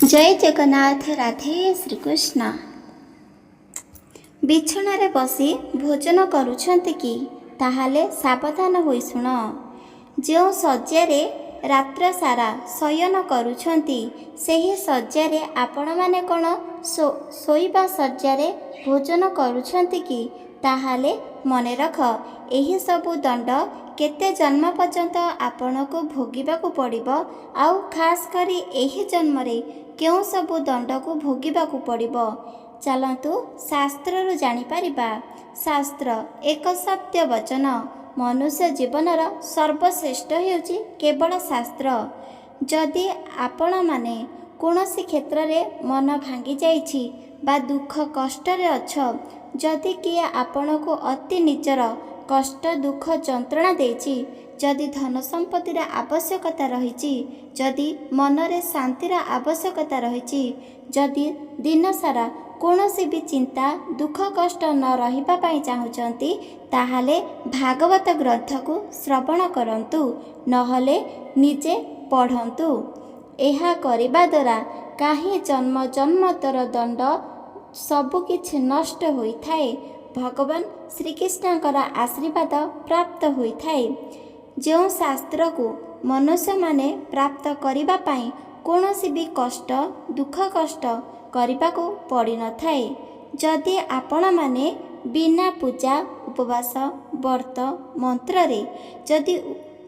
जय जगन्नाथ। राधे श्रीकृष्ण। बिछणारे बसी भोजन करुछन्ति कि ताहाले सावधान होई शुण। जो शय्यारे रात्र सारा शयन करुछन्ति सेही शय्यारे आपण माने कोन शोइबा शय्यारे भोजन करुछन्ति कि ताहाले मने रख एही सबु दंड केते जन्म पर्यंत आपणको भोगिबाकू पड़िबो। आउ खास करी एही जन्मरे केउं सबु दंड को भोगिबाकू पड़िबो। चलतु शास्त्ररु जानि परिबा। शास्त्र एक सत्य वचन। मनुष्य जीवनर सर्वश्रेष्ठ हेउची केवल शास्त्र। जदि आपण माने कोनोसी क्षेत्र रे मन भांगी जाइछि बा दुख कष्ट रे अछ, जदि किए आपणको अति निचर कष्ट दुख जंत्रणा देछि, जदि धन संपत्तिर आवश्यकता रहिछि, जदि मनरे शांतिर आवश्यकता रहिछि, जदि दिन सारा कोनोसी भी चिंता दुख कष्ट न रहिबा पई चाहुचंती, ताहाले भागवत ग्रंथ को श्रवण करंतु, नहले निजे पढ़ंतु। एहा करिबा द्वारा काहे जन्म जन्मतर दंड सबु किछि नष्ट होइथाए। भगवान श्रीकृष्णकर आशीर्वाद प्राप्त होइथाए। जो शास्त्र को मनुष्य माने प्राप्त करिबा पाई कोनोसी भी कष्ट दुख कष्ट करिबा को पड़ी न थाए। जदि आपण माने बिना पूजा उपवास व्रत मंत्र रे जदि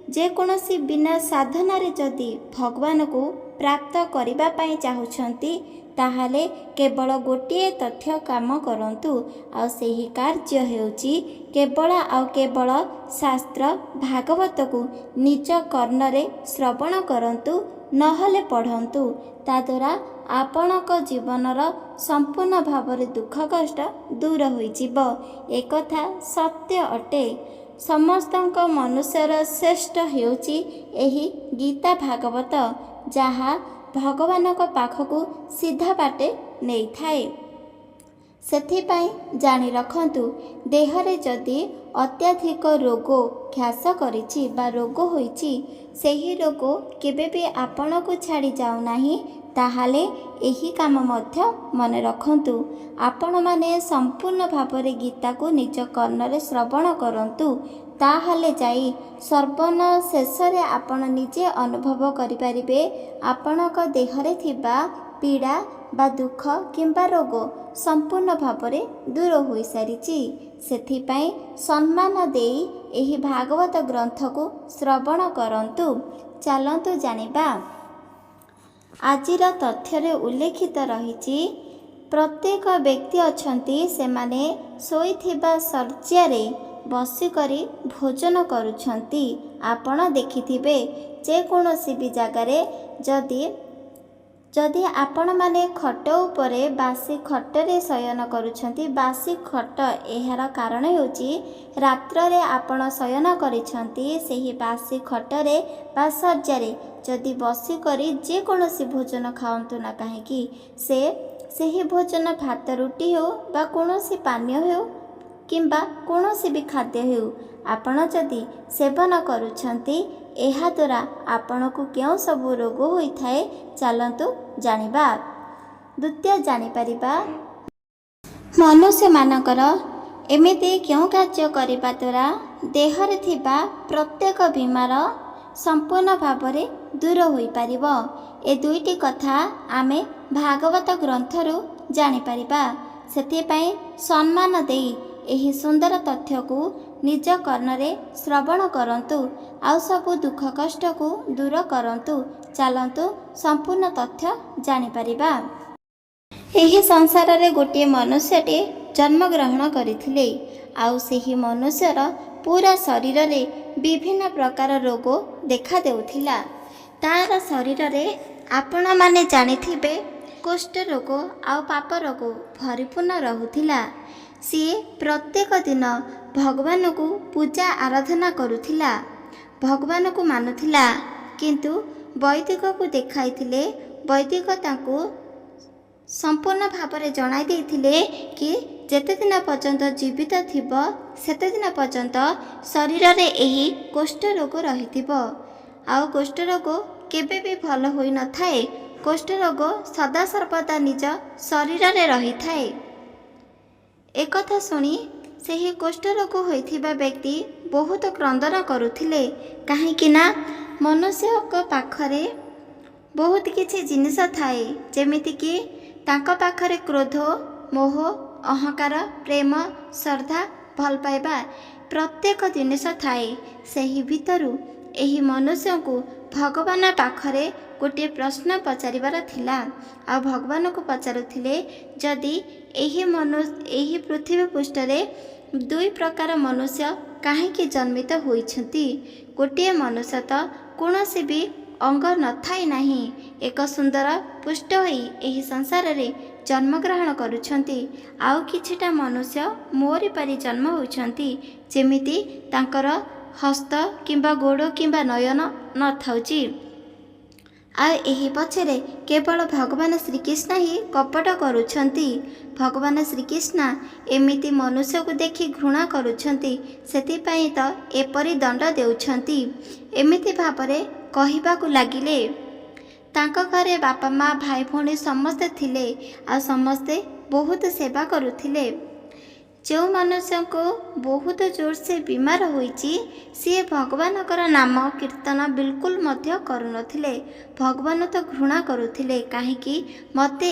जे कोनोसी बिना साधना रे जदि भगवान को प्राप्त करिबा पाई चाहुछंती, ताहाले केवल गोटे तथ्य काम करंतु। आ सेही कार्य हेउची केवल आ केवल शास्त्र भागवत को निज कर्णरे श्रवण करंतु, नहले पढ़ंतु। ता द्वारा आपणक जीवनर संपूर्ण भावरे दुख कष्ट दूर होइजिबो। एकथा सत्य अटे। समस्तक मनुष्यर श्रेष्ठ हेउची एही गीता भागवत, जहा भगवानक पाखकु सीधा बाटे नहीं थाए। सेथिपाई जानी रखंतु, देहरे जदि अत्याधिक रोग ख्यास करिछि बा रोग होइछि, सेही रोग केबे भी आपणकु छाड़ी जाउ नाही। ताहाले एही काम मध्य मने रखंतु। आपण माने संपूर्ण भावरे गीता को निज कर्णरे श्रवण करंतु, ताहाले जाई सर्वन शेषरे आपण निजे अनुभव करिपारिबे आपणक देहरे थिबा पीड़ा बा दुख किंबा रोग संपूर्ण भावरे दूर होई सारिछि। सेथिपाई सम्मान देई एही भागवत ग्रंथ को श्रवण करंतु। चलंतु जानिबा। आजिर तथ्यरे उल्लेखित रहिछि, प्रत्येक व्यक्ति अछंती सेमाने सोईथिबा शय्यारे बसिकरी भोजन करुछंती। आपण देखिथिबे जे कोनोसी भी जगारे जदि आपण माने खट उपरे बासी खटरे शयन करुछंती, बासी खट एहार कारण हेउची रात्ररे आपण शयन करिछंती, सेही बासी खटरे बा शय्यारे जदि बसिकरी जे कोनोसी भोजन खाओंतु ना काहेकि सेही भोजन भात रुटी हो बा कोनोसी पानीय हो किंबा कोनोसी भी खाद्य हो आपण जदि सेवन करुछंती, एहा द्वारा आपणकु केउं सबु रोग होइथाए चलंतु जानिबा। द्वितीय जानि परिबा, मनुष्य मानकर एमिति केउं कार्य करिबा द्वारा देहरे थिबा प्रत्येक बीमार संपूर्ण भावरे दूर होई पारिबो। ए दुईटी कथा आमे भागवत ग्रंथरु जानि परिबा। सेथिपाई सम्मान देई एही सुंदर तथ्य को निज कर्णरे श्रवण करंतु। आउ सबु दुख कष्ट को दूर करंतु। चलंतु संपूर्ण तथ्य जानि परिबा। एही संसार रे गोटे मनुष्यटे जन्म ग्रहण करिथिले। आउ सेही मनुष्यर पूरा शरीर रे विभिन्न प्रकार रोग देखा देउथिला। तार शरीर रे आपण माने जानिथिबे कुष्ठ रोग आउ पाप रोग भरिपूर्ण रहुथिला। सी प्रत्येक दिन भगवान को पूजा आराधना करुथिला, भगवान को मानुथिला, किंतु वैदिक को देखाइथिले। वैदिक तांको संपूर्ण भावरे जणाई देइथिले कि जेते दिन पर्यंत जीवित थिबो सेते दिन पर्यंत शरीर रे एही कुष्ठ रोग रहिथिबो। आउ कुष्ठ रोग केबे भी भल होई न थाए, କୁଷ୍ଠ ରୋଗ ସଦାସର୍ବଦା ନିଜ ଶରୀରରେ ରହିଥାଏ। ଏକଥା ଶୁଣି ସେହି କୁଷ୍ଠ ରୋଗ ହୋଇଥିବା ବ୍ୟକ୍ତି ବହୁତ କ୍ରନ୍ଦନ କରୁଥିଲେ, କାହିଁକି ନା ମନୁଷ୍ୟଙ୍କ ପାଖରେ ବହୁତ କିଛି ଜିନିଷ ଥାଏ, ଯେମିତିକି ତାଙ୍କ ପାଖରେ କ୍ରୋଧ, ମୋହ, ଅହଙ୍କାର, ପ୍ରେମ, ଶ୍ରଦ୍ଧା, ଭଲ ପାଇବା ପ୍ରତ୍ୟେକ ଜିନିଷ ଥାଏ। ସେହି ଭିତରୁ ଏହି ମନୁଷ୍ୟଙ୍କୁ ଭଗବାନ ପାଖରେ ଗୋଟିଏ ପ୍ରଶ୍ନ ପଚାରିବାର ଥିଲା। ଆଉ ଭଗବାନଙ୍କୁ ପଚାରୁଥିଲେ, ଯଦି ଏହି ପୃଥିବୀ ପୃଷ୍ଠରେ ଦୁଇ ପ୍ରକାର ମନୁଷ୍ୟ କାହିଁକି ଜନ୍ମିତ ହୋଇଛନ୍ତି? ଗୋଟିଏ ମନୁଷ୍ୟ ତ କୌଣସି ବି ଅଙ୍ଗ ନଥାଇ ନାହିଁ, ଏକ ସୁନ୍ଦର ପୁଷ୍ଟ ହୋଇ ଏହି ସଂସାରରେ ଜନ୍ମଗ୍ରହଣ କରୁଛନ୍ତି। ଆଉ କିଛିଟା ମନୁଷ୍ୟ ମୋରି ପରି ଜନ୍ମ ହୋଇଛନ୍ତି, ଯେମିତି ତାଙ୍କର ହସ୍ତ କିମ୍ବା ଗୋଡ଼ କିମ୍ବା ନୟନ ନଥାଉଛି। ଆଉ ଏହି ପଛରେ କେବଳ ଭଗବାନ ଶ୍ରୀକୃଷ୍ଣ ହିଁ କପଟ କରୁଛନ୍ତି। ଭଗବାନ ଶ୍ରୀକୃଷ୍ଣ ଏମିତି ମନୁଷ୍ୟକୁ ଦେଖି ଘୃଣା କରୁଛନ୍ତି, ସେଥିପାଇଁ ତ ଏପରି ଦଣ୍ଡ ଦେଉଛନ୍ତି। ଏମିତି ଭାବରେ କହିବାକୁ ଲାଗିଲେ। ତାଙ୍କ ଘରେ ବାପା ମା ଭାଇ ଭଉଣୀ ସମସ୍ତେ ଥିଲେ, ଆଉ ସମସ୍ତେ ବହୁତ ସେବା କରୁଥିଲେ। ଯେଉଁ ମନୁଷ୍ୟଙ୍କୁ ବହୁତ ଜୋରସେ ବିମାର ହୋଇଛି, ସିଏ ଭଗବାନଙ୍କର ନାମ କୀର୍ତ୍ତନ ବିଲକୁଲ ମଧ୍ୟ କରୁନଥିଲେ। ଭଗବାନ ତ ଘୃଣା କରୁଥିଲେ, କାହିଁକି ମୋତେ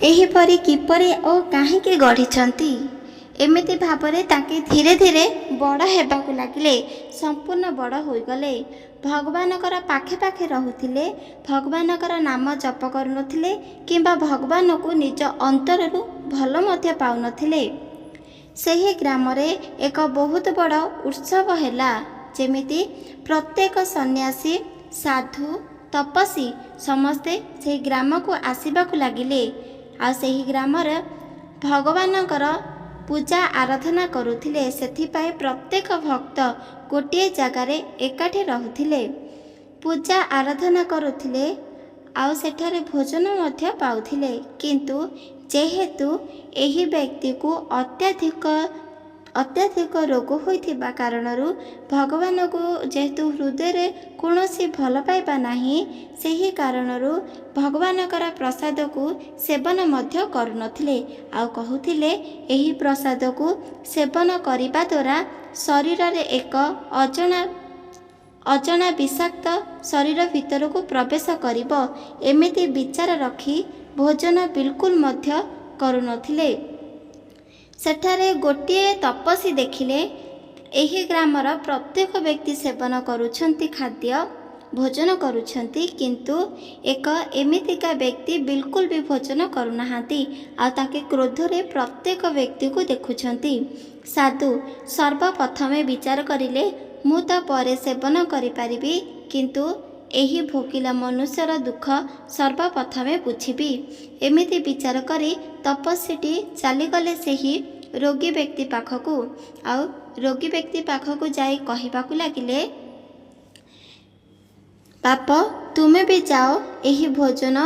ଏହିପରି କିପରି ଓ କାହିଁକି ଗଢ଼ିଛନ୍ତି? ଏମିତି ଭାବରେ ତାଙ୍କେ ଧୀରେ ଧୀରେ ବଡ଼ ହେବାକୁ ଲାଗିଲେ, ସମ୍ପୂର୍ଣ୍ଣ ବଡ଼ ହୋଇଗଲେ। ଭଗବାନଙ୍କର ପାଖେ ପାଖେ ରହୁଥିଲେ, ଭଗବାନଙ୍କର ନାମ ଜପ କରୁନଥିଲେ କିମ୍ବା ଭଗବାନଙ୍କୁ ନିଜ ଅନ୍ତରରୁ ଭଲ ମଧ୍ୟ ପାଉନଥିଲେ। ସେହି ଗ୍ରାମରେ ଏକ ବହୁତ ବଡ଼ ଉତ୍ସବ ହେଲା, ଯେମିତି ପ୍ରତ୍ୟେକ ସନ୍ନ୍ୟାସୀ, ସାଧୁ, ତପସ୍ୱୀ ସମସ୍ତେ ସେହି ଗ୍ରାମକୁ ଆସିବାକୁ ଲାଗିଲେ। ଆଉ ସେହି ଗ୍ରାମରେ ଭଗବାନଙ୍କର ପୂଜା ଆରାଧନା କରୁଥିଲେ, ସେଥିପାଇଁ ପ୍ରତ୍ୟେକ ଭକ୍ତ ଗୋଟିଏ ଜାଗାରେ ଏକାଠି ରହୁଥିଲେ, ପୂଜା ଆରାଧନା କରୁଥିଲେ, ଆଉ ସେଠାରେ ଭୋଜନ ମଧ୍ୟ ପାଉଥିଲେ। କିନ୍ତୁ ଯେହେତୁ ଏହି ବ୍ୟକ୍ତିକୁ ଅତ୍ୟଧିକ ରୋଗ ହୋଇଥିବା କାରଣରୁ ଭଗବାନଙ୍କୁ ଯେହେତୁ ହୃଦୟରେ କୌଣସି ଭଲ ପାଇବା ନାହିଁ, ସେହି କାରଣରୁ ଭଗବାନଙ୍କର ପ୍ରସାଦକୁ ସେବନ ମଧ୍ୟ କରୁନଥିଲେ। ଆଉ କହୁଥିଲେ, ଏହି ପ୍ରସାଦକୁ ସେବନ କରିବା ଦ୍ୱାରା ଶରୀରରେ ଏକ ଅଜଣା ବିଷାକ୍ତ ଶରୀର ଭିତରକୁ ପ୍ରବେଶ କରିବ, ଏମିତି ବିଚାର ରଖି ଭୋଜନ ବିଲକୁଲ ମଧ୍ୟ କରୁନଥିଲେ। ସେଠାରେ ଗୋଟିଏ ତପସ୍ୱୀ ଦେଖିଲେ, ଏହି ଗ୍ରାମର ପ୍ରତ୍ୟେକ ବ୍ୟକ୍ତି ସେବନ କରୁଛନ୍ତି, ଖାଦ୍ୟ ଭୋଜନ କରୁଛନ୍ତି, କିନ୍ତୁ ଏକ ଏମିତିକା ବ୍ୟକ୍ତି ବିଲକୁଲ ବି ଭୋଜନ କରୁନାହାନ୍ତି। ଆଉ ତାଙ୍କେ କ୍ରୋଧରେ ପ୍ରତ୍ୟେକ ବ୍ୟକ୍ତିକୁ ଦେଖୁଛନ୍ତି। ସାଧୁ ସର୍ବପ୍ରଥମେ ବିଚାର କରିଲେ, ମୁଁ ତ ପରେ ସେବନ କରିପାରିବି, କିନ୍ତୁ ଏହି ଭୋକିଲା ମନୁଷ୍ୟର ଦୁଃଖ ସର୍ବପ୍ରଥମେ ବୁଝିବି। ଏମିତି ବିଚାର କରି ତପସ୍ୱୀଟି ଚାଲିଗଲେ ସେହି ରୋଗୀ ବ୍ୟକ୍ତି ପାଖକୁ। ଆଉ ରୋଗୀ ବ୍ୟକ୍ତି ପାଖକୁ ଯାଇ କହିବାକୁ ଲାଗିଲେ, ବାପ, ତୁମେ ବି ଯାଅ, ଏହି ଭୋଜନ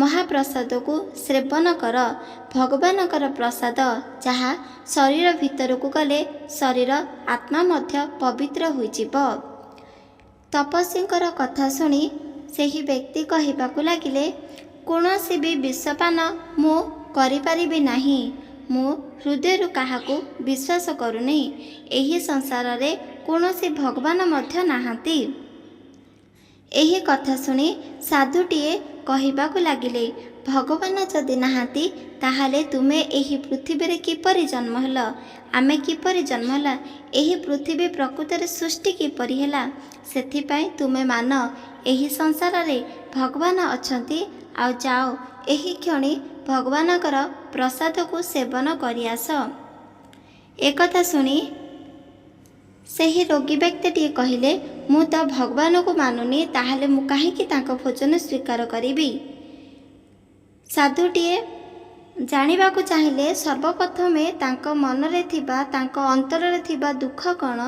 ମହାପ୍ରସାଦକୁ ସେବନ କର। ଭଗବାନଙ୍କର ପ୍ରସାଦ, ଯାହା ଶରୀର ଭିତରକୁ ଗଲେ ଶରୀର ଆତ୍ମା ମଧ୍ୟ ପବିତ୍ର ହୋଇଯିବ। ତପସ୍ୱୀଙ୍କର କଥା ଶୁଣି ସେହି ବ୍ୟକ୍ତି କହିବାକୁ ଲାଗିଲେ, କୌଣସି ବି ବିଷପାନ ମୁଁ କରିପାରିବି ନାହିଁ। ମୁଁ ହୃଦୟରୁ କାହାକୁ ବିଶ୍ୱାସ କରୁନି। ଏହି ସଂସାରରେ କୌଣସି ଭଗବାନ ମଧ୍ୟ ନାହାନ୍ତି। ଏହି କଥା ଶୁଣି ସାଧୁଟିଏ କହିବାକୁ ଲାଗିଲେ, ଭଗବାନ ଯଦି ନାହାନ୍ତି, ତାହେଲେ ତୁମେ ଏହି ପୃଥିବୀରେ କିପରି ଜନ୍ମ ହେଲ? ଆମେ କିପରି ଜନ୍ମ ହେଲା? ଏହି ପୃଥିବୀ ପ୍ରକୃତରେ ସୃଷ୍ଟି କିପରି ହେଲା? ସେଥିପାଇଁ ତୁମେ ମାନ, ଏହି ସଂସାରରେ ଭଗବାନ ଅଛନ୍ତି। ଆଉ ଯାଅ, ଏହି କ୍ଷଣି ଭଗବାନଙ୍କର ପ୍ରସାଦକୁ ସେବନ କରିଆସ। ଏକଥା ଶୁଣି ସେହି ରୋଗୀ ବ୍ୟକ୍ତିଟିଏ କହିଲେ, ମୁଁ ତ ଭଗବାନଙ୍କୁ ମାନୁନି, ତାହେଲେ ମୁଁ କାହିଁକି ତାଙ୍କ ଭୋଜନ ସ୍ୱୀକାର କରିବି? ସାଧୁଟିଏ ଜାଣିବାକୁ ଚାହିଁଲେ, ସର୍ବପ୍ରଥମେ ତାଙ୍କ ମନରେ ଥିବା, ତାଙ୍କ ଅନ୍ତରରେ ଥିବା ଦୁଃଖ କ'ଣ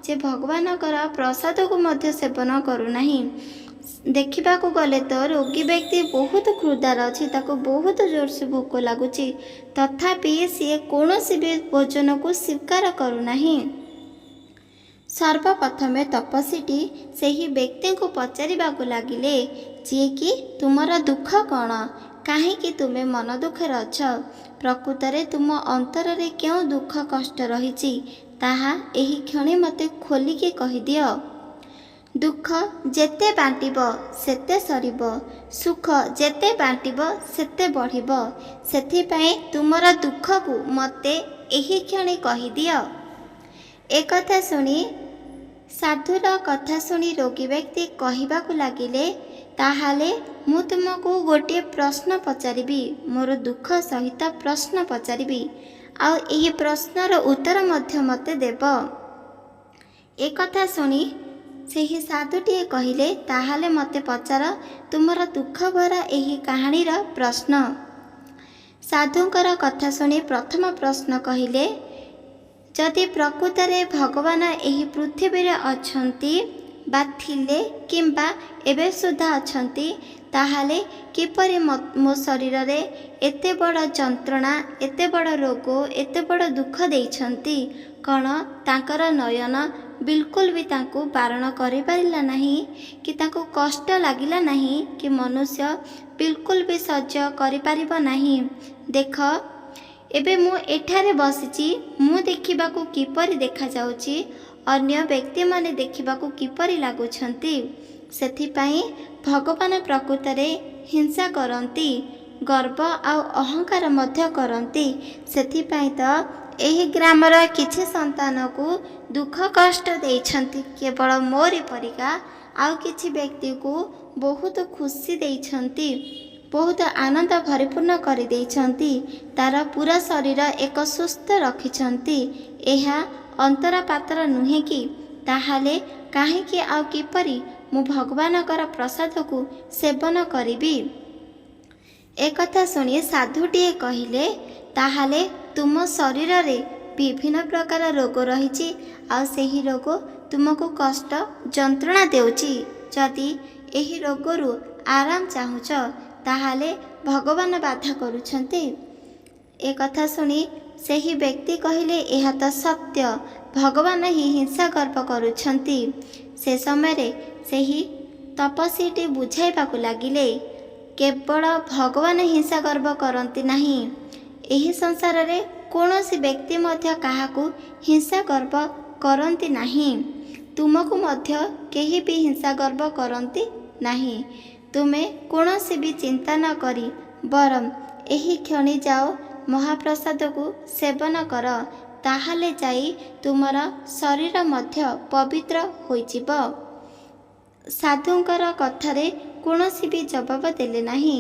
ଯେ ଭଗବାନଙ୍କର ପ୍ରସାଦକୁ ମଧ୍ୟ ସେବନ କରୁନାହିଁ। ଦେଖିବାକୁ ଗଲେ ତ ରୋଗୀ ବ୍ୟକ୍ତି ବହୁତ କ୍ଷୁଧାର ଅଛି, ତାକୁ ବହୁତ ଜୋରସେ ଭୋକ ଲାଗୁଛି, ତଥାପି ସିଏ କୌଣସି ବି ଭୋଜନକୁ ସ୍ୱୀକାର କରୁନାହିଁ। ସର୍ବପ୍ରଥମେ ତପସ୍ୱୀଟି ସେହି ବ୍ୟକ୍ତିଙ୍କୁ ପଚାରିବାକୁ ଲାଗିଲେ, ଯିଏକି ତୁମର ଦୁଃଖ କ'ଣ? କାହିଁକି ତୁମେ ମନ ଦୁଃଖରେ ଅଛ? ପ୍ରକୃତରେ ତୁମ ଅନ୍ତରରେ କେଉଁ ଦୁଃଖ କଷ୍ଟ ରହିଛି ତାହା ଏହି କ୍ଷଣି ମୋତେ ଖୋଲିକି କହିଦିଅ। ଦୁଃଖ ଯେତେ ବାଣ୍ଟିବ ସେତେ ସରିବ, ସୁଖ ଯେତେ ବାଣ୍ଟିବ ସେତେ ବଢ଼ିବ। ସେଥିପାଇଁ ତୁମର ଦୁଃଖକୁ ମୋତେ ଏହି କ୍ଷଣି କହିଦିଅ। ଏକଥା ଶୁଣି ସାଧୁର କଥା ଶୁଣି ରୋଗୀ ବ୍ୟକ୍ତି କହିବାକୁ ଲାଗିଲେ, ତାହେଲେ ମୁଁ ତୁମକୁ ଗୋଟିଏ ପ୍ରଶ୍ନ ପଚାରିବି, ମୋର ଦୁଃଖ ସହିତ ପ୍ରଶ୍ନ ପଚାରିବି, ଆଉ ଏହି ପ୍ରଶ୍ନର ଉତ୍ତର ମଧ୍ୟ ମୋତେ ଦେବ। ଏକଥା ଶୁଣି ସେହି ସାଧୁଟିଏ କହିଲେ, ତାହେଲେ ମୋତେ ପଚାର ତୁମର ଦୁଃଖ ଭରା ଏହି କାହାଣୀର ପ୍ରଶ୍ନ। ସାଧୁଙ୍କର କଥା ଶୁଣି ପ୍ରଥମ ପ୍ରଶ୍ନ କହିଲେ, ଯଦି ପ୍ରକୃତରେ ଭଗବାନ ଏହି ପୃଥିବୀରେ ଅଛନ୍ତି ବା ଥିଲେ କିମ୍ବା ଏବେ ସୁଦ୍ଧା ଅଛନ୍ତି, ତାହେଲେ କିପରି ମୋ ଶରୀରରେ ଏତେ ବଡ଼ ଯନ୍ତ୍ରଣା, ଏତେ ବଡ଼ ରୋଗ, ଏତେ ବଡ଼ ଦୁଃଖ ଦେଇଛନ୍ତି? କ'ଣ ତାଙ୍କର ନୟନ ବିଲକୁଲ ବି ତାଙ୍କୁ ବାରଣ କରିପାରିଲା ନାହିଁ କି ତାଙ୍କୁ କଷ୍ଟ ଲାଗିଲା ନାହିଁ କି ମନୁଷ୍ୟ ବିଲକୁଲ ବି ସହ୍ୟ କରିପାରିବ ନାହିଁ? ଦେଖ, ଏବେ ମୁଁ ଏଠାରେ ବସିଛି, ମୁଁ ଦେଖିବାକୁ କିପରି ଦେଖାଯାଉଛି, ଅନ୍ୟ ବ୍ୟକ୍ତିମାନେ ଦେଖିବାକୁ କିପରି ଲାଗୁଛନ୍ତି। ସେଥିପାଇଁ ଭଗବାନ ପ୍ରକୃତରେ ହିଂସା କରନ୍ତି, ଗର୍ବ ଆଉ ଅହଙ୍କାର ମଧ୍ୟ କରନ୍ତି। ସେଥିପାଇଁ ତ ଏହି ଗ୍ରାମର କିଛି ସନ୍ତାନକୁ ଦୁଃଖ କଷ୍ଟ ଦେଇଛନ୍ତି କେବଳ ମୋରି ପରିକା, ଆଉ କିଛି ବ୍ୟକ୍ତିକୁ ବହୁତ ଖୁସି ଦେଇଛନ୍ତି, ବହୁତ ଆନନ୍ଦ ପରିପୂର୍ଣ୍ଣ କରିଦେଇଛନ୍ତି, ତାର ପୁରା ଶରୀର ଏକ ସୁସ୍ଥ ରଖିଛନ୍ତି। ଏହା ଅନ୍ତର ପାତ୍ର ନୁହେଁ କି? ତାହେଲେ କାହିଁକି ଆଉ କିପରି ମୁଁ ଭଗବାନଙ୍କର ପ୍ରସାଦକୁ ସେବନ କରିବି? ଏକଥା ଶୁଣି ସାଧୁଟିଏ କହିଲେ, ତାହେଲେ ତୁମ ଶରୀରରେ ବିଭିନ୍ନ ପ୍ରକାର ରୋଗ ରହିଛି, ଆଉ ସେହି ରୋଗ ତୁମକୁ କଷ୍ଟ ଯନ୍ତ୍ରଣା ଦେଉଛି। ଯଦି ଏହି ରୋଗରୁ ଆରାମ ଚାହୁଁଛ, ତାହେଲେ ଭଗବାନ ବାଧା କରୁଛନ୍ତି। ଏକଥା ଶୁଣି ସେହି ବ୍ୟକ୍ତି କହିଲେ, ଏହା ତ ସତ୍ୟ, ଭଗବାନ ହିଁ ହିଂସା ଗର୍ବ କରୁଛନ୍ତି। ସେ ସମୟରେ ସେହି ତପସ୍ୱୀଟି ବୁଝାଇବାକୁ ଲାଗିଲେ, କେବଳ ଭଗବାନ ହିଂସା ଗର୍ବ କରନ୍ତି ନାହିଁ, ଏହି ସଂସାରରେ କୌଣସି ବ୍ୟକ୍ତି ମଧ୍ୟ କାହାକୁ ହିଂସା ଗର୍ବ କରନ୍ତି ନାହିଁ। ତୁମକୁ ମଧ୍ୟ କେହି ବି ହିଂସା ଗର୍ବ କରନ୍ତି ନାହିଁ। ତୁମେ କୌଣସି ବି ଚିନ୍ତା ନ କରି ବରଂ ଏହି କ୍ଷଣି ଯାଅ ମହାପ୍ରସାଦକୁ ସେବନ କର, ତାହେଲେ ଯାଇ ତୁମର ଶରୀର ମଧ୍ୟ ପବିତ୍ର ହୋଇଯିବ। ସାଧୁଙ୍କର କଥାରେ କୌଣସି ବି ଜବାବ ଦେଲେ ନାହିଁ।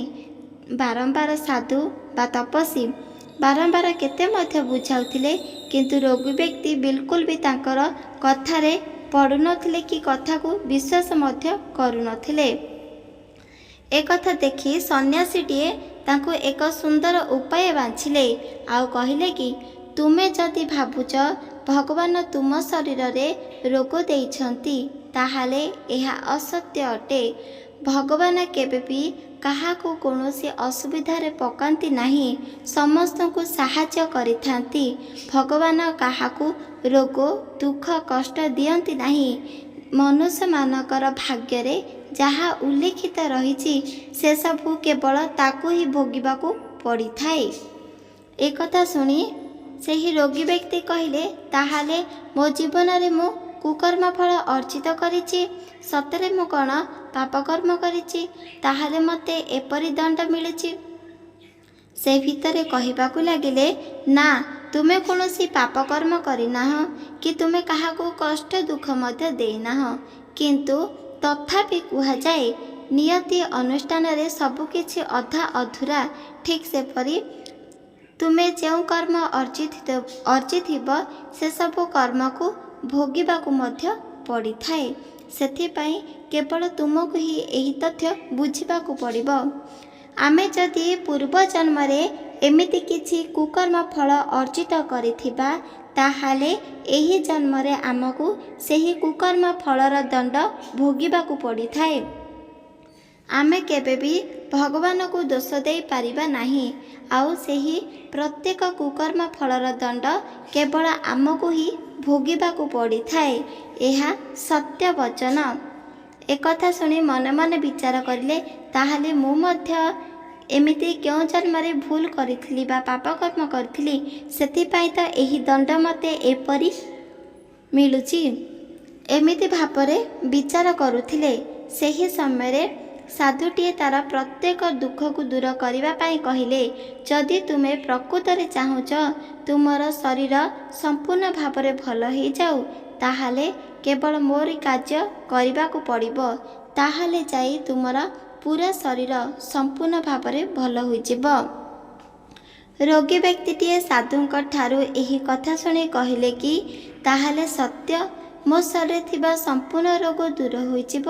ବାରମ୍ବାର ସାଧୁ ବା ତପସ୍ୱୀ ବାରମ୍ବାର କେତେ ମଧ୍ୟ ବୁଝାଉଥିଲେ, କିନ୍ତୁ ରୋଗୀ ବ୍ୟକ୍ତି ବିଲକୁଲ ବି ତାଙ୍କର କଥାରେ ପଡ଼ୁନଥିଲେ କି କଥାକୁ ବିଶ୍ୱାସ ମଧ୍ୟ କରୁନଥିଲେ। ଏକଥା ଦେଖି ସନ୍ନ୍ୟାସୀଟିଏ ତାଙ୍କୁ ଏକ ସୁନ୍ଦର ଉପାୟ ବାଞ୍ଛିଲେ, ଆଉ କହିଲେ କି, ତୁମେ ଯଦି ଭାବୁଛ ଭଗବାନ ତୁମ ଶରୀରରେ ରୋଗ ଦେଇଛନ୍ତି, ତାହେଲେ ଏହା ଅସତ୍ୟ ଅଟେ। ଭଗବାନ କେବେ ବି କାହାକୁ କୌଣସି ଅସୁବିଧାରେ ପକାନ୍ତି ନାହିଁ, ସମସ୍ତଙ୍କୁ ସାହାଯ୍ୟ କରିଥାନ୍ତି। ଭଗବାନ କାହାକୁ ରୋଗ, ଦୁଃଖ, କଷ୍ଟ ଦିଅନ୍ତି ନାହିଁ। ମନୁଷ୍ୟମାନଙ୍କର ଭାଗ୍ୟରେ ଯାହା ଉଲ୍ଲେଖିତ ରହିଛି, ସେସବୁ କେବଳ ତାକୁ ହିଁ ଭୋଗିବାକୁ ପଡ଼ିଥାଏ। ଏକଥା ଶୁଣି ସେହି ରୋଗୀ ବ୍ୟକ୍ତି କହିଲେ, ତାହେଲେ ମୋ ଜୀବନରେ ମୁଁ କୁକର୍ମ ଫଳ ଅର୍ଜିତ କରିଛି? ସତରେ ମୁଁ କ'ଣ ପାପକର୍ମ କରିଛି? ତାହେଲେ ମୋତେ ଏପରି ଦଣ୍ଡ ମିଳିଛି? ସେ ଭିତରେ କହିବାକୁ ଲାଗିଲେ, ନା, ତୁମେ କୌଣସି ପାପକର୍ମ କରିନାହଁ କି ତୁମେ କାହାକୁ କଷ୍ଟ ଦୁଃଖ ମଧ୍ୟ ଦେଇନାହଁ। କିନ୍ତୁ ତଥାପି କୁହାଯାଏ, ନିୟତି ଅନୁଷ୍ଠାନରେ ସବୁକିଛି ଅଧା ଅଧୁରା। ଠିକ୍ ସେପରି ତୁମେ ଯେଉଁ କର୍ମ ଅର୍ଜିଥିବ ସେସବୁ କର୍ମକୁ ଭୋଗିବାକୁ ମଧ୍ୟ ପଡ଼ିଥାଏ। ସେଥିପାଇଁ କେବଳ ତୁମକୁ ହିଁ ଏହି ତଥ୍ୟ ବୁଝିବାକୁ ପଡ଼ିବ। ଆମେ ଯଦି ପୂର୍ବ ଜନ୍ମରେ ଏମିତି କିଛି କୁକର୍ମ ଫଳ ଅର୍ଜିତ କରିଥିବା, ତାହେଲେ ଏହି ଜନ୍ମରେ ଆମକୁ ସେହି କୁକର୍ମ ଫଳର ଦଣ୍ଡ ଭୋଗିବାକୁ ପଡ଼ିଥାଏ। ଆମେ କେବେ ବି ଭଗବାନଙ୍କୁ ଦୋଷ ଦେଇପାରିବା ନାହିଁ, ଆଉ ସେହି ପ୍ରତ୍ୟେକ କୁକର୍ମ ଫଳର ଦଣ୍ଡ କେବଳ ଆମକୁ ହିଁ ଭୋଗିବାକୁ ପଡ଼ିଥାଏ। ଏହା ସତ୍ୟ ବଚନ। ଏକଥା ଶୁଣି ମନେ ମନେ ବିଚାର କରିଲେ, ତାହେଲେ ମୁଁ ମଧ୍ୟ ଏମିତି କେଉଁ ଜନ୍ମରେ ଭୁଲ କରିଥିଲି ବା ପାପକର୍ମ କରିଥିଲି, ସେଥିପାଇଁ ତ ଏହି ଦଣ୍ଡ ମୋତେ ଏପରି ମିଳୁଛି। ଏମିତି ଭାବରେ ବିଚାର କରୁଥିଲେ। ସେହି ସମୟରେ ସାଧୁଟିଏ ତାର ପ୍ରତ୍ୟେକ ଦୁଃଖକୁ ଦୂର କରିବା ପାଇଁ କହିଲେ, ଯଦି ତୁମେ ପ୍ରକୃତରେ ଚାହୁଁଛ ତୁମର ଶରୀର ସମ୍ପୂର୍ଣ୍ଣ ଭାବରେ ଭଲ ହୋଇଯାଉ, ତାହେଲେ କେବଳ ମୋରି କାର୍ଯ୍ୟ କରିବାକୁ ପଡ଼ିବ। ତାହେଲେ ଯାଇ ତୁମର ପୁରା ଶରୀର ସମ୍ପୂର୍ଣ୍ଣ ଭାବରେ ଭଲ ହୋଇଯିବ। ରୋଗୀ ବ୍ୟକ୍ତିଟିଏ ସାଧୁଙ୍କ ଠାରୁ ଏହି କଥା ଶୁଣି କହିଲେ କି, ତାହେଲେ ସତ୍ୟ, ମୋ ଶରୀରରେ ଥିବା ସମ୍ପୂର୍ଣ୍ଣ ରୋଗ ଦୂର ହୋଇଯିବ।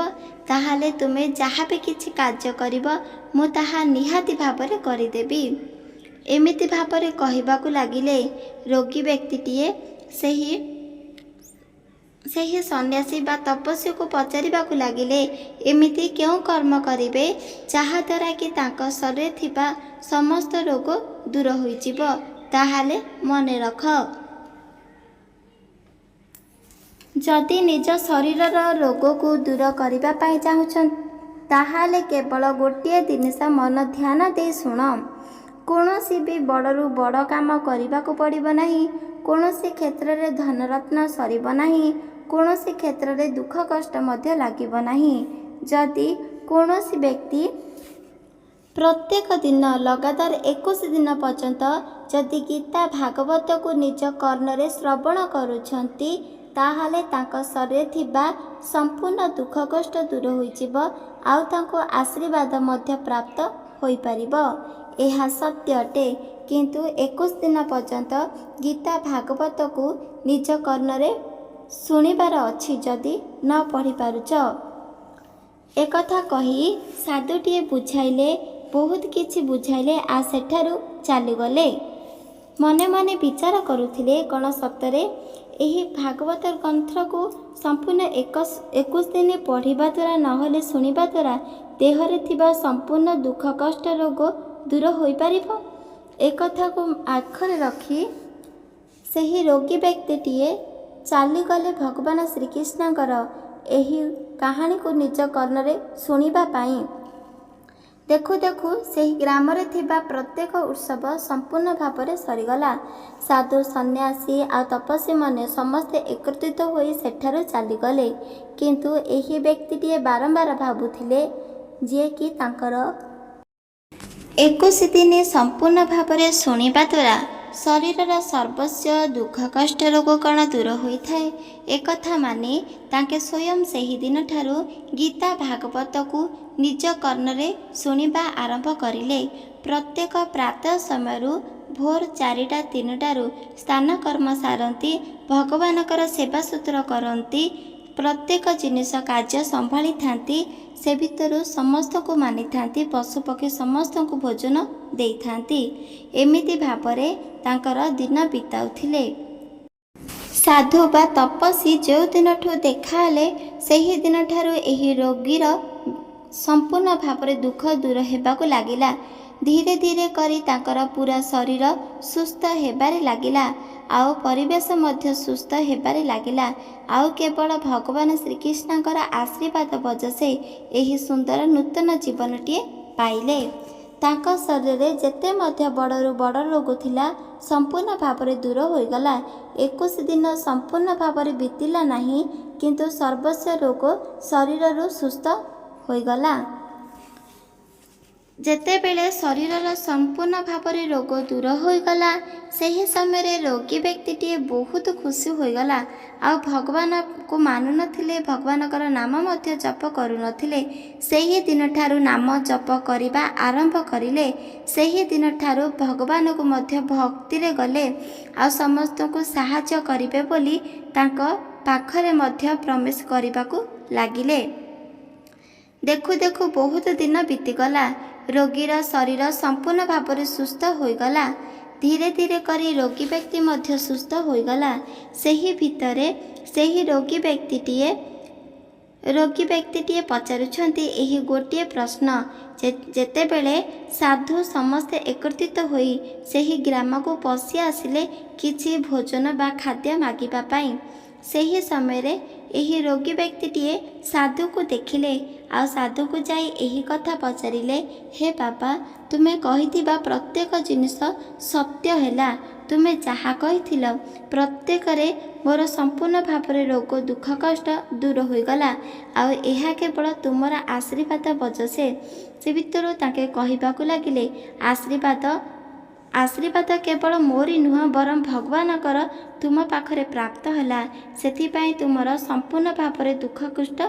ତାହେଲେ ତୁମେ ଯାହା ବି କିଛି କାର୍ଯ୍ୟ କରିବ, ମୁଁ ତାହା ନିହାତି ଭାବରେ କରିଦେବି। ଏମିତି ଭାବରେ କହିବାକୁ ଲାଗିଲେ। ରୋଗୀ ବ୍ୟକ୍ତିଟିଏ ସେହି ସନ୍ନ୍ୟାସୀ ବା ତପସ୍ୱୀକୁ ପଚାରିବାକୁ ଲାଗିଲେ, ଏମିତି କେଉଁ କର୍ମ କରିବେ ଯାହାଦ୍ୱାରା କି ତାଙ୍କ ଶରୀରରେ ଥିବା ସମସ୍ତ ରୋଗ ଦୂର ହୋଇଯିବ? ତାହେଲେ ମନେ ରଖ, ଯଦି ନିଜ ଶରୀରର ରୋଗକୁ ଦୂର କରିବା ପାଇଁ ଚାହୁଁଛ, ତାହେଲେ କେବଳ ଗୋଟିଏ ଜିନିଷ ମନ ଧ୍ୟାନ ଦେଇ ଶୁଣ। କୌଣସି ବି ବଡ଼ରୁ ବଡ଼ କାମ କରିବାକୁ ପଡ଼ିବ ନାହିଁ। କୌଣସି କ୍ଷେତ୍ରରେ ଧନରତ୍ନ ସରିବ ନାହିଁ। କୌଣସି କ୍ଷେତ୍ରରେ ଦୁଃଖ କଷ୍ଟ ମଧ୍ୟ ଲାଗିବ ନାହିଁ। ଯଦି କୌଣସି ବ୍ୟକ୍ତି ପ୍ରତ୍ୟେକ ଦିନ ଲଗାତାର 21 ଦିନ ପର୍ଯ୍ୟନ୍ତ ଯଦି ଗୀତା ଭାଗବତକୁ ନିଜ କର୍ଣ୍ଣରେ ଶ୍ରବଣ କରୁଛନ୍ତି, ତାହେଲେ ତାଙ୍କ ଶରୀରରେ ଥିବା ସମ୍ପୂର୍ଣ୍ଣ ଦୁଃଖ କଷ୍ଟ ଦୂର ହୋଇଯିବ, ଆଉ ତାଙ୍କୁ ଆଶୀର୍ବାଦ ମଧ୍ୟ ପ୍ରାପ୍ତ ହୋଇପାରିବ। ଏହା ସତ୍ୟ ଅଟେ। କିନ୍ତୁ 21 ଦିନ ପର୍ଯ୍ୟନ୍ତ ଗୀତା ଭାଗବତକୁ ନିଜ କର୍ଣ୍ଣରେ ଶୁଣିବାର ଅଛି। ଯଦି ନ ପଢ଼ିପାରୁଛ, ଏକଥା କହି ସାଧୁଟିଏ ବୁଝାଇଲେ, ବହୁତ କିଛି ବୁଝାଇଲେ, ସେଠାରୁ ଚାଲିଗଲେ। ମନେ ମନେ ବିଚାର କରୁଥିଲେ, କ'ଣ ସତରେ ଏହି ଭାଗବତ ଗ୍ରନ୍ଥକୁ ସମ୍ପୂର୍ଣ୍ଣ 21 ଦିନ ପଢ଼ିବା ଦ୍ୱାରା ନହେଲେ ଶୁଣିବା ଦ୍ୱାରା ଦେହରେ ଥିବା ସମ୍ପୂର୍ଣ୍ଣ ଦୁଃଖ କଷ୍ଟ ରୋଗ ଦୂର ହୋଇପାରିବ? ଏକଥାକୁ ଆଖରେ ରଖି ସେହି ରୋଗୀ ବ୍ୟକ୍ତିଟିଏ ଚାଲିଗଲେ ଭଗବାନ ଶ୍ରୀକୃଷ୍ଣଙ୍କର ଏହି କାହାଣୀକୁ ନିଜ କର୍ଣ୍ଣରେ ଶୁଣିବା ପାଇଁ। ଦେଖୁ ଦେଖୁ ସେହି ଗ୍ରାମରେ ଥିବା ପ୍ରତ୍ୟେକ ଉତ୍ସବ ସମ୍ପୂର୍ଣ୍ଣ ଭାବରେ ସରିଗଲା। ସାଧୁ, ସନ୍ନ୍ୟାସୀ ଆଉ ତପସ୍ୱୀମାନେ ସମସ୍ତେ ଏକତ୍ରିତ ହୋଇ ସେଠାରୁ ଚାଲିଗଲେ। କିନ୍ତୁ ଏହି ବ୍ୟକ୍ତିଟିଏ ବାରମ୍ବାର ଭାବୁଥିଲେ, ଯିଏକି ତାଙ୍କର 21 ଦିନ ସମ୍ପୂର୍ଣ୍ଣ ଭାବରେ ଶୁଣିବା ଦ୍ୱାରା ଶରୀରର ସର୍ବସ୍ୱ ଦୁଃଖ କଷ୍ଟ ରୋଗ କ'ଣ ଦୂର ହୋଇଥାଏ। ଏକଥା ମାନି ତାଙ୍କେ ସ୍ୱୟଂ ସେହି ଦିନଠାରୁ ଗୀତା ଭାଗବତକୁ ନିଜ କର୍ଣ୍ଣରେ ଶୁଣିବା ଆରମ୍ଭ କରିଲେ। ପ୍ରତ୍ୟେକ ପ୍ରାତଃ ସମୟରୁ ଭୋର 4ଟା 3ଟାରୁ ସ୍ନାନ କର୍ମ ସାରନ୍ତି, ଭଗବାନଙ୍କର ସେବା ସୂତ୍ର କରନ୍ତି, ପ୍ରତ୍ୟେକ ଜିନିଷ କାର୍ଯ୍ୟ ସମ୍ଭାଳିଥାନ୍ତି। ସେ ଭିତରୁ ସମସ୍ତଙ୍କୁ ମାନିଥାନ୍ତି, ପଶୁପକ୍ଷୀ ସମସ୍ତଙ୍କୁ ଭୋଜନ ଦେଇଥାନ୍ତି। ଏମିତି ଭାବରେ ତାଙ୍କର ଦିନ ବିତାଉଥିଲେ। ସାଧୁ ବା ତପସ୍ୱୀ ଯେଉଁ ଦିନଠୁ ଦେଖାହେଲେ, ସେହି ଦିନଠାରୁ ଏହି ରୋଗୀର ସମ୍ପୂର୍ଣ୍ଣ ଭାବରେ ଦୁଃଖ ଦୂର ହେବାକୁ ଲାଗିଲା। ଧୀରେ ଧୀରେ କରି ତାଙ୍କର ପୁରା ଶରୀର ସୁସ୍ଥ ହେବାରେ ଲାଗିଲା, ଆଉ ପରିବେଶ ମଧ୍ୟ ସୁସ୍ଥ ହେବାରେ ଲାଗିଲା। ଆଉ କେବଳ ଭଗବାନ ଶ୍ରୀକୃଷ୍ଣଙ୍କର ଆଶୀର୍ବାଦ ବଜସେ ଏହି ସୁନ୍ଦର ନୂତନ ଜୀବନଟିଏ ପାଇଲେ। ତାଙ୍କ ଶରୀରରେ ଯେତେ ମଧ୍ୟ ବଡ଼ରୁ ବଡ଼ ରୋଗ ଥିଲା, ସମ୍ପୂର୍ଣ୍ଣ ଭାବରେ ଦୂର ହୋଇଗଲା। 21 ଦିନ ସମ୍ପୂର୍ଣ୍ଣ ଭାବରେ ବିତିଲା ନାହିଁ, କିନ୍ତୁ ସର୍ବସ୍ୱ ରୋଗ ଶରୀରରୁ ସୁସ୍ଥ ହୋଇଗଲା। ଯେତେବେଳେ ଶରୀରର ସମ୍ପୂର୍ଣ୍ଣ ଭାବରେ ରୋଗ ଦୂର ହୋଇଗଲା, ସେହି ସମୟରେ ରୋଗୀ ବ୍ୟକ୍ତିଟିଏ ବହୁତ ଖୁସି ହୋଇଗଲା। ଆଉ ଭଗବାନଙ୍କୁ ମାନୁନଥିଲେ, ଭଗବାନଙ୍କର ନାମ ମଧ୍ୟ ଜପ କରୁନଥିଲେ। ସେହି ଦିନଠାରୁ ନାମ ଜପ କରିବା ଆରମ୍ଭ କରିଲେ। ସେହି ଦିନଠାରୁ ଭଗବାନଙ୍କୁ ମଧ୍ୟ ଭକ୍ତିରେ ଗଲେ, ଆଉ ସମସ୍ତଙ୍କୁ ସାହାଯ୍ୟ କରିବେ ବୋଲି ତାଙ୍କ ପାଖରେ ମଧ୍ୟ ପ୍ରମିଶ କରିବାକୁ ଲାଗିଲେ। ଦେଖୁ ଦେଖୁ ବହୁତ ଦିନ ବିତିଗଲା। ରୋଗୀର ଶରୀର ସମ୍ପୂର୍ଣ୍ଣ ଭାବରେ ସୁସ୍ଥ ହୋଇଗଲା। ଧୀରେ ଧୀରେ କରି ରୋଗୀ ବ୍ୟକ୍ତି ମଧ୍ୟ ସୁସ୍ଥ ହୋଇଗଲା। ସେହି ଭିତରେ ସେହି ରୋଗୀ ବ୍ୟକ୍ତିଟିଏ ରୋଗୀ ବ୍ୟକ୍ତିଟିଏ ପଚାରୁଛନ୍ତି ଏହି ଗୋଟିଏ ପ୍ରଶ୍ନ। ଯେତେବେଳେ ସାଧୁ ସମସ୍ତେ ଏକତ୍ରିତ ହୋଇ ସେହି ଗ୍ରାମକୁ ପଶି ଆସିଲେ କିଛି ଭୋଜନ ବା ଖାଦ୍ୟ ମାଗିବା ପାଇଁ, ସେହି ସମୟରେ ଏହି ରୋଗୀ ବ୍ୟକ୍ତିଟିଏ ସାଧୁକୁ ଦେଖିଲେ ଆଉ ସାଧୁକୁ ଯାଇ ଏହି କଥା ପଚାରିଲେ, ହେ ବାବା, ତୁମେ କହିଥିବା ପ୍ରତ୍ୟେକ ଜିନିଷ ସତ୍ୟ ହେଲା। ତୁମେ ଯାହା କହିଥିଲ ପ୍ରତ୍ୟେକରେ ମୋର ସମ୍ପୂର୍ଣ୍ଣ ଭାବରେ ରୋଗ ଦୁଃଖ କଷ୍ଟ ଦୂର ହୋଇଗଲା, ଆଉ ଏହା କେବଳ ତୁମର ଆଶୀର୍ବାଦ ବଜସେ। ସେ ଭିତରୁ ତାଙ୍କେ କହିବାକୁ ଲାଗିଲେ, ଆଶୀର୍ବାଦ କେବଳ ମୋରି ନୁହଁ ବରଂ ଭଗବାନଙ୍କର ତୁମ ପାଖରେ ପ୍ରାପ୍ତ ହେଲା। ସେଥିପାଇଁ ତୁମର ସମ୍ପୂର୍ଣ୍ଣ ଭାବରେ ଦୁଃଖ କଷ୍ଟ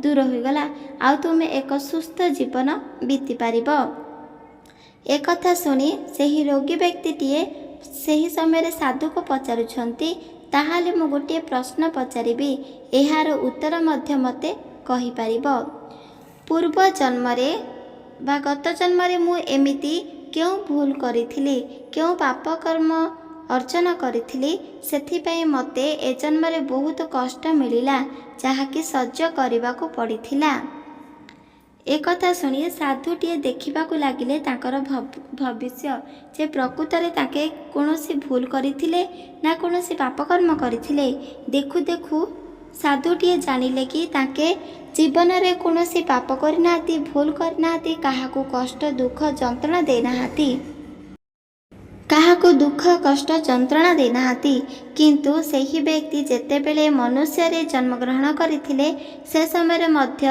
ଦୂର ହୋଇଗଲା ଆଉ ତୁମେ ଏକ ସୁସ୍ଥ ଜୀବନ ବିତିପାରିବ। ଏକଥା ଶୁଣି ସେହି ରୋଗୀ ବ୍ୟକ୍ତିଟିଏ ସେହି ସମୟରେ ସାଧୁକୁ ପଚାରୁଛନ୍ତି, ତାହେଲେ ମୁଁ ଗୋଟିଏ ପ୍ରଶ୍ନ ପଚାରିବି, ଏହାର ଉତ୍ତର ମଧ୍ୟ ମୋତେ କହିପାରିବ? ପୂର୍ବ ଜନ୍ମରେ ବା ଗତ ଜନ୍ମରେ ମୁଁ ଏମିତି କେଉଁ ଭୁଲ କରିଥିଲି, କେଉଁ ପାପ କର୍ମ ଅର୍ଜନ କରିଥିଲି, ସେଥିପାଇଁ ମୋତେ ଏ ଜନ୍ମରେ ବହୁତ କଷ୍ଟ ମିଳିଲା, ଯାହାକି ସହ୍ୟ କରିବାକୁ ପଡ଼ିଥିଲା। ଏକଥା ଶୁଣି ସାଧୁଟିଏ ଦେଖିବାକୁ ଲାଗିଲେ ତାଙ୍କର ଭବିଷ୍ୟ, ଯେ ପ୍ରକୃତରେ ତାଙ୍କେ କୌଣସି ଭୁଲ କରିଥିଲେ ନା କୌଣସି ପାପକର୍ମ କରିଥିଲେ। ଦେଖୁ ଦେଖୁ ସାଧୁଟିଏ ଜାଣିଲେ କି ତାଙ୍କେ ଜୀବନରେ କୌଣସି ପାପ କରିନାହାନ୍ତି, ଭୁଲ କରିନାହାନ୍ତି, କାହାକୁ କଷ୍ଟ ଦୁଃଖ ଯନ୍ତ୍ରଣା ଦେଇନାହାନ୍ତି, କାହାକୁ ଦୁଃଖ କଷ୍ଟ ଯନ୍ତ୍ରଣା ଦେଇନାହାନ୍ତି। କିନ୍ତୁ ସେହି ବ୍ୟକ୍ତି ଯେତେବେଳେ ମନୁଷ୍ୟରେ ଜନ୍ମଗ୍ରହଣ କରିଥିଲେ ସେ ସମୟରେ ମଧ୍ୟ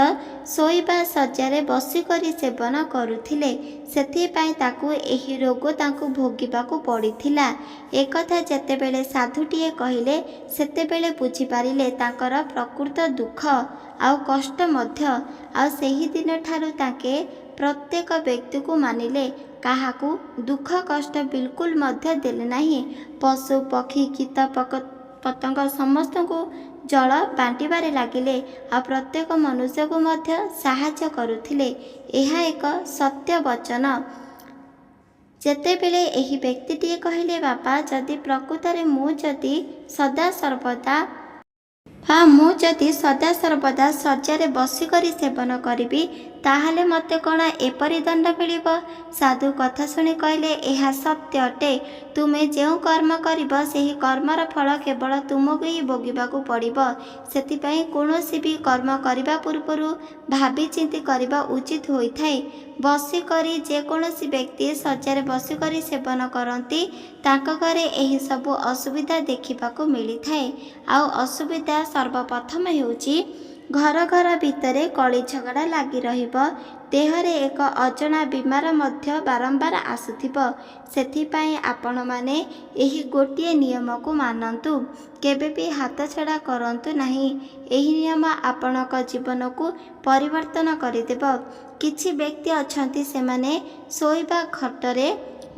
ଶୋଇବା ଶଯ୍ୟାରେ ବସିକରି ସେବନ କରୁଥିଲେ। ସେଥିପାଇଁ ତାକୁ ଏହି ରୋଗ ତାଙ୍କୁ ଭୋଗିବାକୁ ପଡ଼ିଥିଲା। ଏକଥା ଯେତେବେଳେ ସାଧୁଟିଏ କହିଲେ ସେତେବେଳେ ବୁଝିପାରିଲେ ତାଙ୍କର ପ୍ରକୃତ ଦୁଃଖ ଆଉ କଷ୍ଟ ମଧ୍ୟ। ଆଉ ସେହି ଦିନଠାରୁ ତାଙ୍କେ ପ୍ରତ୍ୟେକ ବ୍ୟକ୍ତିକୁ ମାନିଲେ, କାହାକୁ ଦୁଃଖ କଷ୍ଟ ବିଲକୁଲ ମଧ୍ୟ ଦେଲେ ନାହିଁ। ପଶୁ ପକ୍ଷୀ କୀଟ ପତଙ୍ଗ ସମସ୍ତଙ୍କୁ ଜଳ ବାଣ୍ଟିବାରେ ଲାଗିଲେ ଆଉ ପ୍ରତ୍ୟେକ ମନୁଷ୍ୟକୁ ମଧ୍ୟ ସାହାଯ୍ୟ କରୁଥିଲେ। ଏହା ଏକ ସତ୍ୟ ବଚନ। ଯେତେବେଳେ ଏହି ବ୍ୟକ୍ତିଟିଏ କହିଲେ, ବାବା, ଯଦି ପ୍ରକୃତରେ ମୁଁ ଯଦି ସଦାସର୍ବଦା ଶଯ୍ୟାରେ ବସିକରି ସେବନ କରିବି, ତାହେଲେ ମୋତେ କ'ଣ ଏପରି ଦଣ୍ଡ ମିଳିବ? ସାଧୁ କଥା ଶୁଣି କହିଲେ, ଏହା ସତ୍ୟ ଅଟେ। ତୁମେ ଯେଉଁ କର୍ମ କରିବ ସେହି କର୍ମର ଫଳ କେବଳ ତୁମକୁ ହିଁ ଭୋଗିବାକୁ ପଡ଼ିବ। ସେଥିପାଇଁ କୌଣସି ବି କର୍ମ କରିବା ପୂର୍ବରୁ ଭାବି ଚିନ୍ତି କରିବା ଉଚିତ ହୋଇଥାଏ। ବସିକରି ଯେକୌଣସି ବ୍ୟକ୍ତି ଶଯ୍ୟାରେ ବସିକରି ସେବନ କରନ୍ତି ତାଙ୍କ ଘରେ ଏହି ସବୁ ଅସୁବିଧା ଦେଖିବାକୁ ମିଳିଥାଏ। ଆଉ ଅସୁବିଧା ସର୍ବପ୍ରଥମ ହେଉଛି ଘର ଘର ଭିତରେ କଳି ଝଗଡ଼ା ଲାଗି ରହିବ, ଦେହରେ ଏକ ଅଜଣା ବିମାର ମଧ୍ୟ ବାରମ୍ବାର ଆସୁଥିବ। ସେଥିପାଇଁ ଆପଣମାନେ ଏହି ଗୋଟିଏ ନିୟମକୁ ମାନନ୍ତୁ, କେବେ ବି ହାତଛଡ଼ା କରନ୍ତୁ ନାହିଁ। ଏହି ନିୟମ ଆପଣଙ୍କ ଜୀବନକୁ ପରିବର୍ତ୍ତନ କରିଦେବ। କିଛି ବ୍ୟକ୍ତି ଅଛନ୍ତି ସେମାନେ ଶୋଇବା ଖଟରେ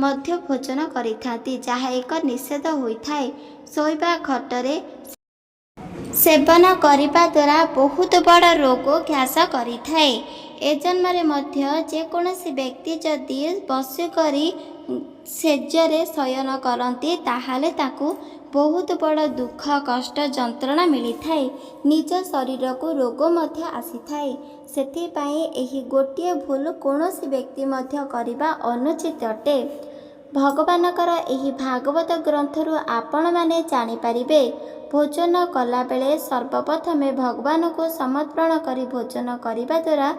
ମଧ୍ୟ ଭୋଜନ କରିଥାନ୍ତି, ଯାହା ଏକ ନିଷେଧ ହୋଇଥାଏ। ଶୋଇବା ଖଟରେ ସେବନ କରିବା ଦ୍ୱାରା ବହୁତ ବଡ଼ ରୋଗ ଗ୍ରାସ କରିଥାଏ। ଏ ଜନ୍ମରେ ମଧ୍ୟ ଯେକୌଣସି ବ୍ୟକ୍ତି ଯଦି ବସିକରି ଶେଯରେ ଶୟନ କରନ୍ତି ତାହେଲେ ତାଙ୍କୁ ବହୁତ ବଡ଼ ଦୁଃଖ କଷ୍ଟ ଯନ୍ତ୍ରଣା ମିଳିଥାଏ, ନିଜ ଶରୀରକୁ ରୋଗ ମଧ୍ୟ ଆସିଥାଏ। ସେଥିପାଇଁ ଏହି ଗୋଟିଏ ଭୁଲ କୌଣସି ବ୍ୟକ୍ତି ମଧ୍ୟ କରିବା ଅନୁଚିତ ଅଟେ। ଭଗବାନଙ୍କର ଏହି ଭାଗବତ ଗ୍ରନ୍ଥରୁ ଆପଣମାନେ ଜାଣିପାରିବେ, ଭୋଜନ କଲାବେଳେ ସର୍ବପ୍ରଥମେ ଭଗବାନଙ୍କୁ ସମର୍ପଣ କରି ଭୋଜନ କରିବା ଦ୍ୱାରା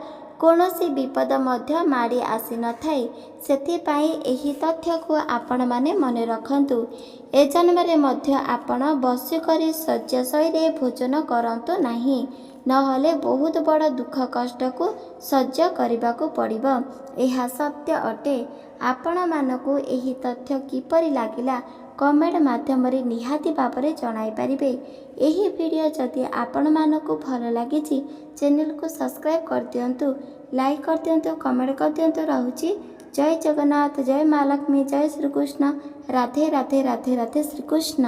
କୌଣସି ବିପଦ ମଧ୍ୟ ମାଡ଼ି ଆସିନଥାଏ। ସେଥିପାଇଁ ଏହି ତଥ୍ୟକୁ ଆପଣମାନେ ମନେ ରଖନ୍ତୁ। ଏ ଜନ୍ମରେ ମଧ୍ୟ ଆପଣ ବସିକରି ଶଯ୍ୟାଶୟୀରେ ଭୋଜନ କରନ୍ତୁ ନାହିଁ, ନହେଲେ ବହୁତ ବଡ଼ ଦୁଃଖ କଷ୍ଟକୁ ସହ୍ୟ କରିବାକୁ ପଡ଼ିବ। ଏହା ସତ୍ୟ ଅଟେ। ଆପଣମାନଙ୍କୁ ଏହି ତଥ୍ୟ କିପରି ଲାଗିଲା କମେଣ୍ଟ ମାଧ୍ୟମରେ ନିହାତି ଭାବରେ ଜଣାଇପାରିବେ। ଏହି ଭିଡ଼ିଓ ଯଦି ଆପଣମାନଙ୍କୁ ଭଲ ଲାଗିଛି ଚ୍ୟାନେଲକୁ ସବସ୍କ୍ରାଇବ୍ କରିଦିଅନ୍ତୁ, ଲାଇକ୍ କରିଦିଅନ୍ତୁ, କମେଣ୍ଟ କରିଦିଅନ୍ତୁ। ରହୁଛି। ଜୟ ଜଗନ୍ନାଥ, ଜୟ ମା ଲକ୍ଷ୍ମୀ, ଜୟ ଶ୍ରୀକୃଷ୍ଣ। ରାଧେ ରାଧେ ରାଧେ ରାଧେ ଶ୍ରୀକୃଷ୍ଣ।